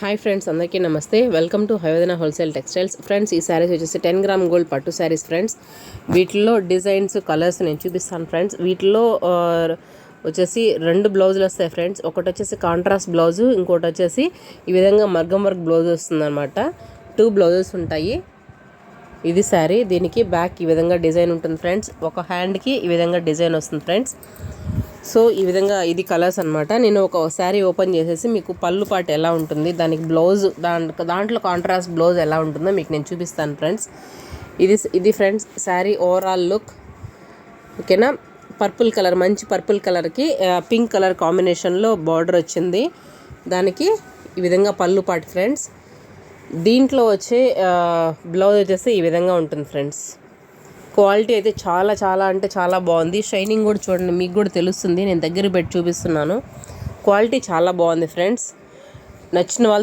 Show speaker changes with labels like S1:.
S1: Hi friends, అందరికీ namaste. Welcome to హయోదన wholesale textiles. Friends, ఈ శారీస్ వచ్చేసి 10 గ్రామ్ గోల్డ్ పట్టు శారీస్ ఫ్రెండ్స్. వీటిలో డిజైన్స్, కలర్స్ నేను చూపిస్తాను ఫ్రెండ్స్. వీటిలో వచ్చేసి 2 బ్లౌజులు వస్తాయి ఫ్రెండ్స్. ఒకటి వచ్చేసి కాంట్రాస్ట్ బ్లౌజు, ఇంకోటి వచ్చేసి ఈ విధంగా మగ్గం వర్క్ బ్లౌజ్ వస్తుంది అనమాట. 2 బ్లౌజెస్ ఉంటాయి. ఇది శారీ, దీనికి బ్యాక్ ఈ విధంగా డిజైన్ ఉంటుంది ఫ్రెండ్స్. ఒక హ్యాండ్కి ఈ విధంగా డిజైన్ వస్తుంది ఫ్రెండ్స్. సో ఈ విధంగా ఇది కలర్స్ అనమాట. నేను ఒక శారీ ఓపెన్ చేసేసి మీకు పళ్ళు పాటు ఎలా ఉంటుంది, దానికి బ్లౌజ్ దాంట్లో కాంట్రాస్ట్ బ్లౌజ్ ఎలా ఉంటుందో మీకు నేను చూపిస్తాను ఫ్రెండ్స్. ఇది ఫ్రెండ్స్ శారీ ఓవరాల్ లుక్. ఓకేనా. పర్పుల్ కలర్, మంచి పర్పుల్ కలర్కి పింక్ కలర్ కాంబినేషన్లో బార్డర్ వచ్చింది. దానికి ఈ విధంగా పళ్ళు పాటు ఫ్రెండ్స్. దీంట్లో వచ్చే బ్లౌజ్ వచ్చేసి ఈ విధంగా ఉంటుంది ఫ్రెండ్స్. క్వాలిటీ అయితే చాలా చాలా అంటే చాలా బాగుంది. షైనింగ్ కూడా చూడండి, మీకు కూడా తెలుస్తుంది. నేను దగ్గర పెట్టి చూపిస్తున్నాను. క్వాలిటీ చాలా బాగుంది ఫ్రెండ్స్. నచ్చిన వాళ్ళు